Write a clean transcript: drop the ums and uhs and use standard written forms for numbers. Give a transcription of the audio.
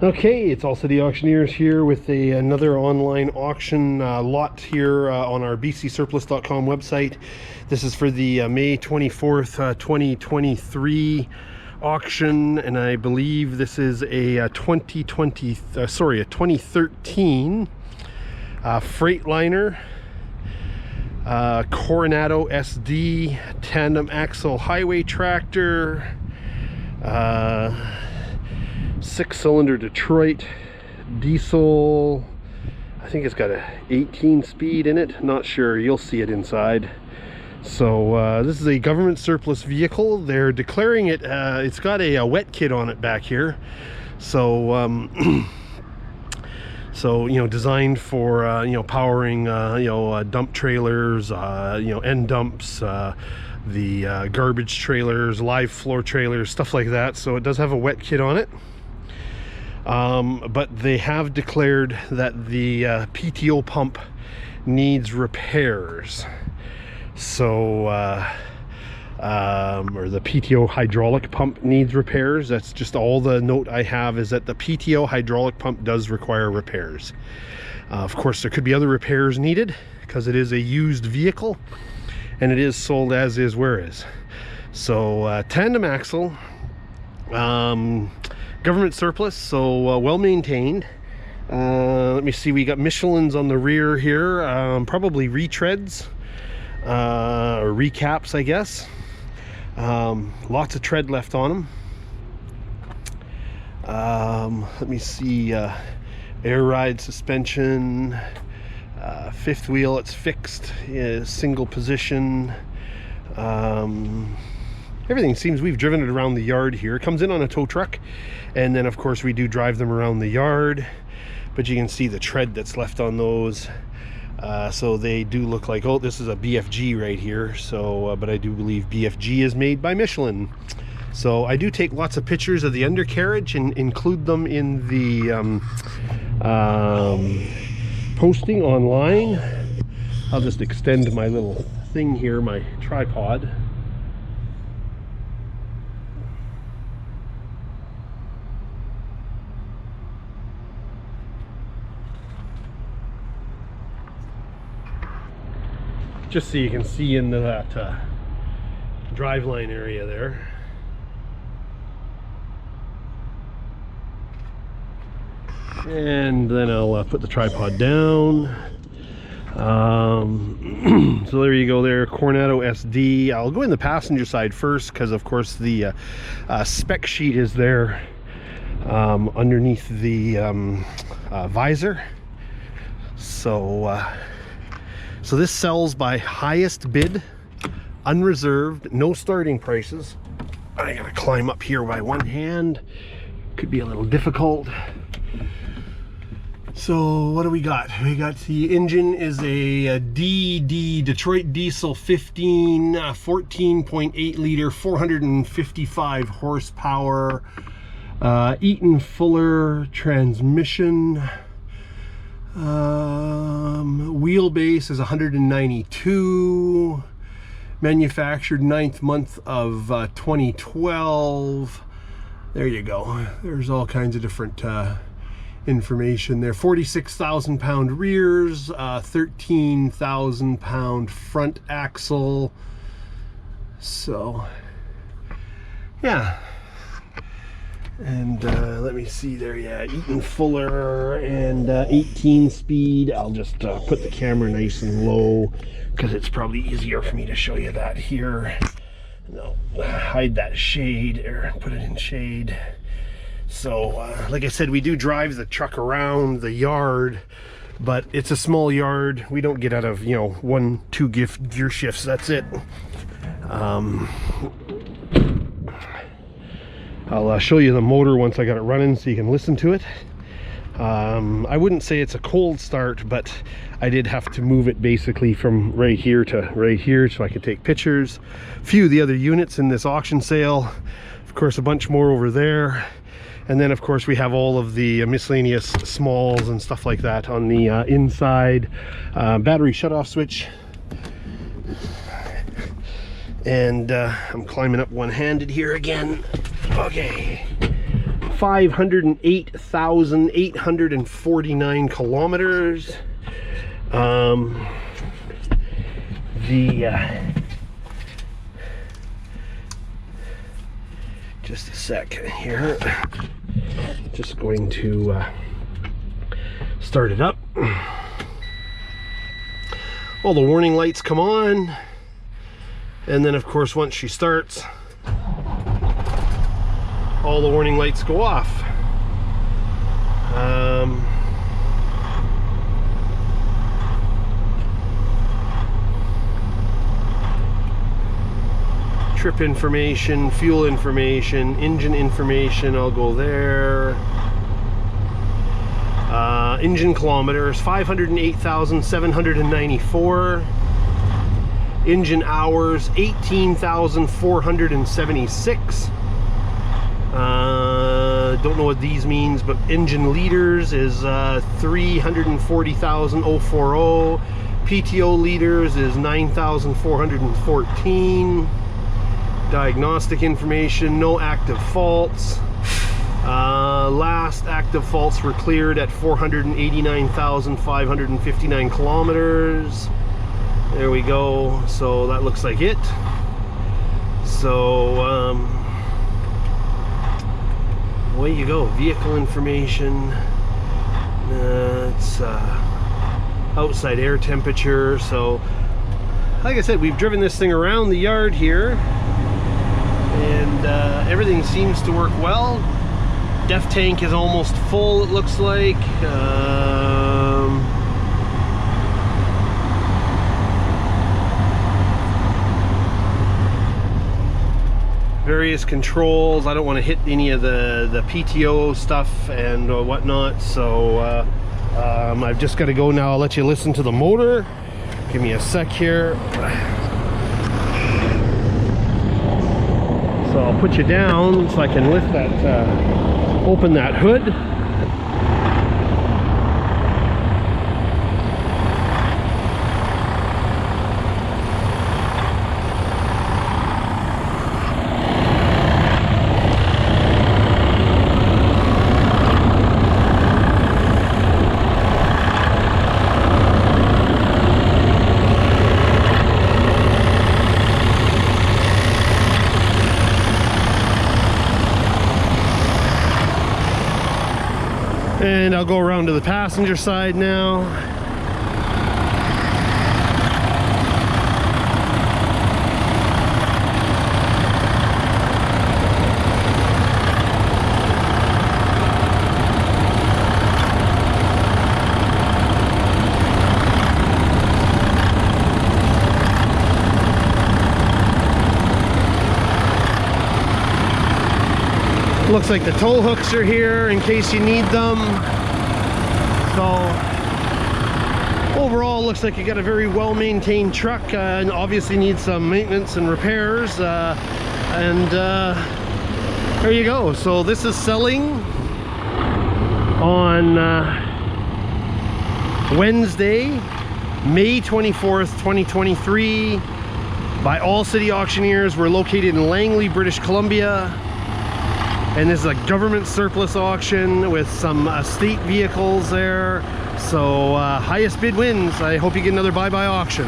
Okay, it's All City Auctioneers here with another online auction lot here on our bcsurplus.com website. This is for the May 24th, 2023 auction, and I believe this is a 2013 Freightliner Coronado SD tandem axle highway tractor. 6-cylinder Detroit diesel. I think it's got a 18 speed in it, not sure, you'll see it inside. So this is a government surplus vehicle. They're declaring it, it's got a wet kit on it back here, so so designed for powering dump trailers, end dumps, the garbage trailers, live floor trailers, stuff like that. So it does have a wet kit on it. But they have declared that the PTO pump needs repairs. So, or the PTO hydraulic pump needs repairs. That's just all the note I have, is that the PTO hydraulic pump does require repairs. Of course, there could be other repairs needed because it is a used vehicle and it is sold as is, where is. So, tandem axle. Government surplus, so well maintained. Let me see, we got Michelin's on the rear here, probably retreads or recaps, I guess. Lots of tread left on them. Let me see, air ride suspension, fifth wheel, it's fixed, single position. Everything seems, we've driven it around the yard here. It comes in on a tow truck, and then of course we do drive them around the yard, but you can see the tread that's left on those. So they do look like, oh, this is a BFG right here. So but I do believe BFG is made by Michelin. So I do take lots of pictures of the undercarriage and include them in the posting online. I'll just extend my little thing here, my tripod. Just so you can see into that driveline area there. And then I'll put the tripod down. So there you go there, Coronado SD. I'll go in the passenger side first because of course the spec sheet is there underneath the visor. So this sells by highest bid, unreserved, no starting prices. I gotta climb up here by one hand, could be a little difficult. So what do we got? We got the engine is a DD Detroit diesel 14.8 liter, 455 horsepower, Eaton Fuller transmission. Wheelbase is 192, manufactured 9th month of 2012. There you go, there's all kinds of different information there. 46,000 pound rears, 13,000 pound front axle. So yeah. And let me see there, yeah, Eaton Fuller and 18 speed. I'll just put the camera nice and low because it's probably easier for me to show you that here. No, hide that shade, or put it in shade. So like I said, we do drive the truck around the yard, but it's a small yard. We don't get out of 1-2 gear shifts, that's it. I'll show you the motor once I got it running so you can listen to it. I wouldn't say it's a cold start, but I did have to move it basically from right here to right here so I could take pictures. A few of the other units in this auction sale, of course a bunch more over there, and then of course we have all of the miscellaneous smalls and stuff like that on the inside. Battery shutoff switch, and I'm climbing up one-handed here again. Okay, 508,849 kilometers. Just a sec here. Just going to start it up. All the warning lights come on, and then of course once she starts, all the warning lights go off. Trip information, fuel information, engine information, I'll go there. Engine kilometers, 508,794. Engine hours, 18,476. Don't know what these means, but engine liters is 340,040. PTO liters is 9,414. Diagnostic information, no active faults. Last active faults were cleared at 489,559 kilometers. There we go. So that looks like it. So away you go. Vehicle information. It's outside air temperature. So like I said, we've driven this thing around the yard here, and everything seems to work well. Def tank is almost full, it looks like. Various controls. I don't want to hit any of the PTO stuff and whatnot, so I've just got to go now. I'll let you listen to the motor. Give me a sec here. So I'll put you down so I can lift that, open that hood. And I'll go around to the passenger side now. Looks like the tow hooks are here in case you need them. So overall, looks like you got a very well-maintained truck, and obviously needs some maintenance and repairs. There you go. So this is selling on Wednesday, May 24th, 2023 by All City Auctioneers. We're located in Langley, British Columbia. And this is a government surplus auction with some state vehicles there. So highest bid wins. I hope you get another buy-by auction.